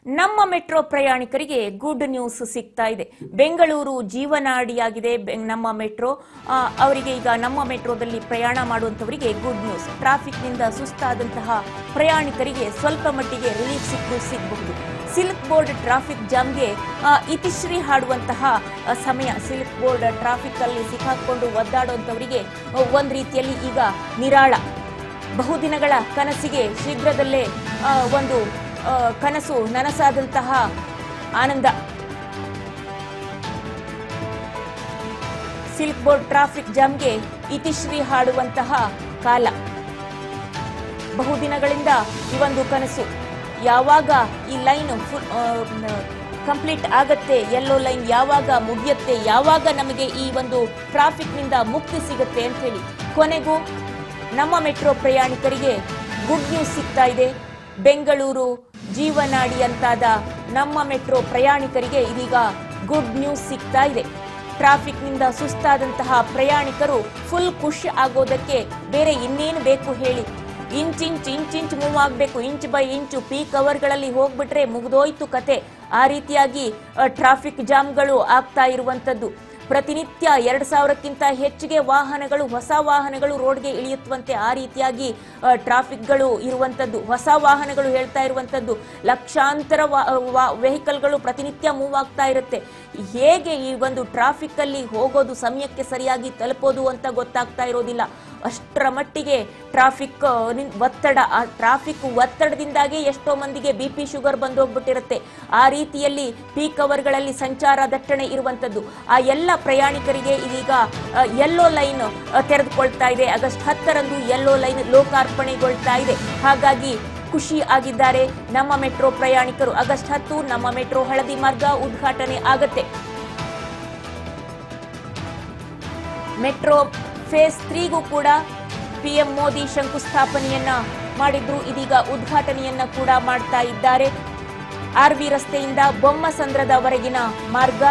ನಮ್ಮ ಮೆಟ್ರೋ ಪ್ರಯಾಣಿಕರಿಗೆ good news ಸಿಗ್ತಾ ಇದೆ. ಬೆಂಗಳೂರು ಜೀವನಾಡಿಯಾಗಿದೆ ನಮ್ಮ ಮೆಟ್ರೋ. ಅವರಿಗೆ ಈಗ ನಮ್ಮ ಮೆಟ್ರೋದಲ್ಲಿ ಪ್ರಯಾಣ ಮಾಡುವಂತವರಿಗೆ ಗುಡ್ ನ್ಯೂಸ್. ಟ್ರಾಫಿಕ್ ನಿಂದ ಸುಸ್ತಾದಂತಹ ಪ್ರಯಾಣಿಕರಿಗೆ ಸ್ವಲ್ಪ ಮಟ್ಟಿಗೆ ರಿಲೀಫ್ ಸಿಗಬಹುದು. ಸಿಲ್ಕ್ ಬೋರ್ಡ್ ಟ್ರಾಫಿಕ್ ಜಾಮ್ಗೆ ಇತಿಶ್ರೀ ಹಾಡುವಂತಹ ಸಮಯ. ಸಿಲ್ಕ್ ಬೋರ್ಡ್ ಟ್ರಾಫಿಕ್ ಅಲ್ಲಿ ಸಿಕ್ಕಾಕೊಂಡು ಒದ್ದಾಡುವಂತವರಿಗೆ ಒಂದ್ ರೀತಿಯಲ್ಲಿ ಈಗ ನಿರಾಳ. ಬಹುದಿನಗಳ ಕನಸಿಗೆ ಶೀಘ್ರದಲ್ಲೇ ಒಂದು ಕನಸು ನನಸಾದಂತಹ ಆನಂದ. ಸಿಲ್ಕ್ ಬೋರ್ಡ್ ಟ್ರಾಫಿಕ್ ಜಾಮ್ಗೆ ಇತಿಶ್ರೀ ಹಾಡುವಂತಹ ಕಾಲ. ಬಹುದಿನಗಳಿಂದ ಈ ಒಂದು ಕನಸು ಯಾವಾಗ ಈ ಲೈನ್ ಕಂಪ್ಲೀಟ್ ಆಗತ್ತೆ, ಯೆಲ್ಲೋ ಲೈನ್ ಯಾವಾಗ ಮುಗಿಯುತ್ತೆ, ಯಾವಾಗ ನಮಗೆ ಈ ಒಂದು ಟ್ರಾಫಿಕ್ ನಿಂದ ಮುಕ್ತಿ ಸಿಗುತ್ತೆ ಅಂತ ಹೇಳಿ ಕೊನೆಗೂ ನಮ್ಮ ಮೆಟ್ರೋ ಪ್ರಯಾಣಿಕರಿಗೆ ಗುಡ್ ನ್ಯೂಸ್ ಸಿಗ್ತಾ ಇದೆ. ಬೆಂಗಳೂರು ಜೀವನಾಡಿ ಅಂತಾದ ನಮ್ಮ ಮೆಟ್ರೋ ಪ್ರಯಾಣಿಕರಿಗೆ ಇದೀಗ ಗುಡ್ ನ್ಯೂಸ್ ಸಿಗ್ತಾ ಇದೆ. ಟ್ರಾಫಿಕ್ ನಿಂದ ಸುಸ್ತಾದಂತಹ ಪ್ರಯಾಣಿಕರು ಫುಲ್ ಖುಷಿ ಆಗೋದಕ್ಕೆ ಬೇರೆ ಇನ್ನೇನು ಬೇಕು ಹೇಳಿ. ಇಂಚ್ ಮೂವ್ ಆಗಬೇಕು, ಇಂಚ್ ಬೈ ಇಂಚು ಪೀಕ್ ಅವರ್ಗಳಲ್ಲಿ ಹೋಗ್ಬಿಟ್ರೆ ಮುಗಿದೋಯ್ತು ಕತೆ. ಆ ರೀತಿಯಾಗಿ ಟ್ರಾಫಿಕ್ ಜಾಮ್ಗಳು ಆಗ್ತಾ ಇರುವಂತದ್ದು. ಪ್ರತಿನಿತ್ಯ 2000ಕ್ಕಿಂತ ಹೆಚ್ಚಿಗೆ ವಾಹನಗಳು, ಹೊಸ ವಾಹನಗಳು ರೋಡ್ಗೆ ಇಳಿಯುತ್ತವಂತೆ. ಆ ರೀತಿಯಾಗಿ ಟ್ರಾಫಿಕ್ಗಳು ಇರುವಂತದ್ದು. ಹೊಸ ವಾಹನಗಳು ಹೇಳ್ತಾ ಇರುವಂತದ್ದು ಲಕ್ಷಾಂತರ ವೆಹಿಕಲ್ಗಳು ಪ್ರತಿನಿತ್ಯ ಮೂವ್ ಆಗ್ತಾ ಇರುತ್ತೆ. ಹೇಗೆ ಈ ಒಂದು ಟ್ರಾಫಿಕ್ ಅಲ್ಲಿ ಹೋಗೋದು, ಸಮಯಕ್ಕೆ ಸರಿಯಾಗಿ ತಲುಪೋದು ಅಂತ ಗೊತ್ತಾಗ್ತಾ ಇರೋದಿಲ್ಲ. ಅಷ್ಟರ ಮಟ್ಟಿಗೆ ಟ್ರಾಫಿಕ್ ಒತ್ತಡ. ಆ ಟ್ರಾಫಿಕ್ ಒತ್ತಡದಿಂದಾಗಿ ಎಷ್ಟೋ ಮಂದಿಗೆ BP ಶುಗರ್ ಬಂದೋಗ್ಬಿಟ್ಟಿರುತ್ತೆ. ಆ ರೀತಿಯಲ್ಲಿ ಪೀಕ್ ಅವರ್ಗಳಲ್ಲಿ ಸಂಚಾರ ದಟ್ಟಣೆ ಇರುವಂತದ್ದು. ಆ ಎಲ್ಲ ಪ್ರಯಾಣಿಕರಿಗೆ ಇದೀಗ ಯೆಲ್ಲೋ ಲೈನ್ ತೆರೆದುಕೊಳ್ತಾ ಇದೆ. ಆಗಸ್ಟ್ 10ರಂದು ಯೆಲ್ಲೋ ಲೈನ್ ಲೋಕಾರ್ಪಣೆಗೊಳ್ತಾ ಇದೆ. ಹಾಗಾಗಿ ಖುಷಿ ಆಗಿದ್ದಾರೆ ನಮ್ಮ ಮೆಟ್ರೋ ಪ್ರಯಾಣಿಕರು. ಆಗಸ್ಟ್ 10 ನಮ್ಮ ಮೆಟ್ರೋ ಹಳದಿ ಮಾರ್ಗ ಉದ್ಘಾಟನೆ ಆಗತ್ತೆ. ಮೆಟ್ರೋ ಫೇಸ್ 3ಗೂ ಕೂಡ PM ಮೋದಿ ಶಂಕುಸ್ಥಾಪನೆಯನ್ನ ಮಾಡಿದ್ರು. ಇದೀಗ ಉದ್ಘಾಟನೆಯನ್ನ ಕೂಡ ಮಾಡ್ತಾ ಇದ್ದಾರೆ. RV ರಸ್ತೆಯಿಂದ ಬೊಮ್ಮಸಂದ್ರದವರೆಗಿನ ಮಾರ್ಗ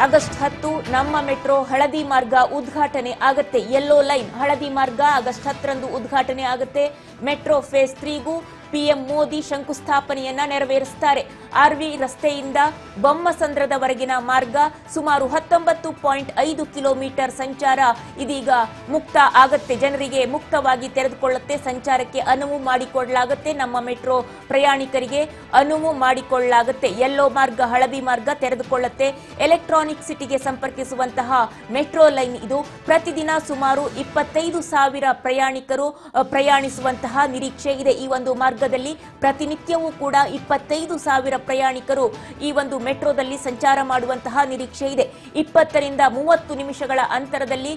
ಆಗಸ್ಟ್ 10 ನಮ್ಮ ಮೆಟ್ರೋ ಹಳದಿ ಮಾರ್ಗ ಉದ್ಘಾಟನೆ ಆಗತ್ತೆ. ಯೆಲ್ಲೋ ಲೈನ್ ಹಳದಿ ಮಾರ್ಗ ಆಗಸ್ಟ್ 10ರಂದು ಉದ್ಘಾಟನೆ ಆಗತ್ತೆ. ಮೆಟ್ರೋ ಫೇಸ್ 3ಗೂ PM ಮೋದಿ ಶಂಕುಸ್ಥಾಪನೆಯನ್ನ ನೆರವೇರಿಸುತ್ತಾರೆ. RV ರಸ್ತೆಯಿಂದ ಬೊಮ್ಮಸಂದ್ರದವರೆಗಿನ ಮಾರ್ಗ ಸುಮಾರು 19.5 ಕಿಲೋಮೀಟರ್ ಸಂಚಾರ ಇದೀಗ ಮುಕ್ತ ಆಗತ್ತೆ. ಜನರಿಗೆ ಮುಕ್ತವಾಗಿ ತೆರೆದುಕೊಳ್ಳುತ್ತೆ. ಸಂಚಾರಕ್ಕೆ ಅನುವು ಮಾಡಿಕೊಳ್ಳಲಾಗುತ್ತೆ. ನಮ್ಮ ಮೆಟ್ರೋ ಪ್ರಯಾಣಿಕರಿಗೆ ಅನುವು ಮಾಡಿಕೊಳ್ಳಲಾಗುತ್ತೆ. ಯೆಲ್ಲೋ ಮಾರ್ಗ ಹಳದಿ ಮಾರ್ಗ ತೆರೆದುಕೊಳ್ಳುತ್ತೆ. ಎಲೆಕ್ಟ್ರಾನಿಕ್ ಸಿಟಿಗೆ ಸಂಪರ್ಕಿಸುವಂತಹ ಮೆಟ್ರೋ ಲೈನ್ ಇದು. ಪ್ರತಿದಿನ ಸುಮಾರು 25,000 ಪ್ರಯಾಣಿಕರು ಪ್ರಯಾಣಿಸುವಂತಹ ನಿರೀಕ್ಷೆ ಇದೆ. ಈ ಒಂದು ಮಾರ್ಗದಲ್ಲಿ ಪ್ರತಿನಿತ್ಯವೂ ಕೂಡ 25,000 ಪ್ರಯಾಣಿಕರು ಈ ಒಂದು ಮೆಟ್ರೋದಲ್ಲಿ ಸಂಚಾರ ಮಾಡುವಂತಹ ನಿರೀಕ್ಷೆ ಇದೆ. 20ರಿಂದ 30 ನಿಮಿಷಗಳ ಅಂತರದಲ್ಲಿ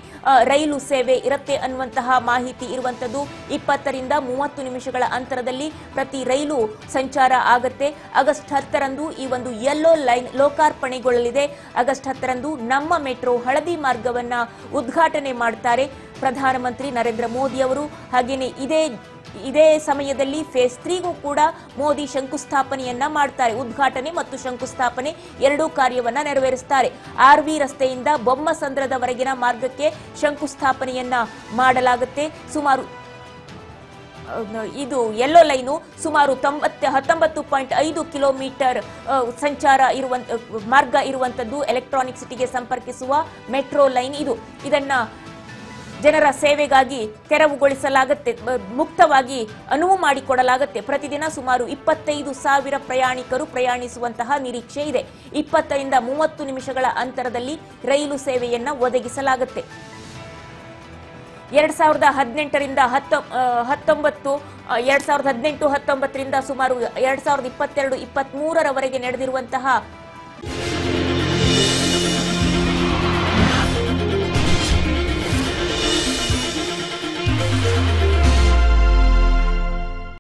ರೈಲು ಸೇವೆ ಇರುತ್ತೆ ಅನ್ನುವಂತಹ ಮಾಹಿತಿ ಇರುವಂತದ್ದು. 20ರಿಂದ 30 ನಿಮಿಷಗಳ ಅಂತರದಲ್ಲಿ ಪ್ರತಿ ರೈಲು ಸಂಚಾರ ಆಗತ್ತೆ. ಆಗಸ್ಟ್ 10ರಂದು ಈ ಒಂದು ಯೆಲ್ಲೋ ಲೈನ್ ಲೋಕಾರ್ಪಣೆಗೊಳ್ಳಲಿದೆ. ಆಗಸ್ಟ್ 10ರಂದು ನಮ್ಮ ಮೆಟ್ರೋ ಹಳದಿ ಮಾರ್ಗವನ್ನ ಉದ್ಘಾಟನೆ ಮಾಡ್ತಾರೆ ಪ್ರಧಾನಮಂತ್ರಿ ನರೇಂದ್ರ ಮೋದಿ ಅವರು. ಹಾಗೇನೆ ಇದೇ ಸಮಯದಲ್ಲಿ ಫೇಸ್ 3ಗೂ ಕೂಡ ಮೋದಿ ಶಂಕುಸ್ಥಾಪನೆಯನ್ನ ಮಾಡ್ತಾರೆ. ಉದ್ಘಾಟನೆ ಮತ್ತು ಶಂಕುಸ್ಥಾಪನೆ ಎರಡೂ ಕಾರ್ಯವನ್ನ ನೆರವೇರಿಸುತ್ತಾರೆ. RV ರಸ್ತೆಯಿಂದ ಬೊಮ್ಮಸಂದ್ರದವರೆಗಿನ ಮಾರ್ಗಕ್ಕೆ ಶಂಕುಸ್ಥಾಪನೆಯನ್ನ ಮಾಡಲಾಗುತ್ತೆ. ಸುಮಾರು ಇದು ಯೆಲ್ಲೋ ಲೈನು ಸುಮಾರು 19.5 ಕಿಲೋಮೀಟರ್ ಸಂಚಾರ ಮಾರ್ಗ ಇರುವಂತದ್ದು. ಎಲೆಕ್ಟ್ರಾನಿಕ್ ಸಿಟಿಗೆ ಸಂಪರ್ಕಿಸುವ ಮೆಟ್ರೋ ಲೈನ್ ಇದು. ಇದನ್ನ ಜನರ ಸೇವೆಗಾಗಿ ತೆರವುಗೊಳಿಸಲಾಗುತ್ತೆ. ಮುಕ್ತವಾಗಿ ಅನುವು ಮಾಡಿಕೊಡಲಾಗುತ್ತೆ. ಪ್ರತಿದಿನ ಸುಮಾರು 25,000 ಪ್ರಯಾಣಿಕರು ಪ್ರಯಾಣಿಸುವಂತಹ ನಿರೀಕ್ಷೆ ಇದೆ. 20ರಿಂದ 30 ನಿಮಿಷಗಳ ಅಂತರದಲ್ಲಿ ರೈಲು ಸೇವೆಯನ್ನ ಒದಗಿಸಲಾಗುತ್ತೆ. 2018ರಿಂದ 2018-19ರಿಂದ ಸುಮಾರು 2022-23ರವರೆಗೆ ನಡೆದಿರುವಂತಹ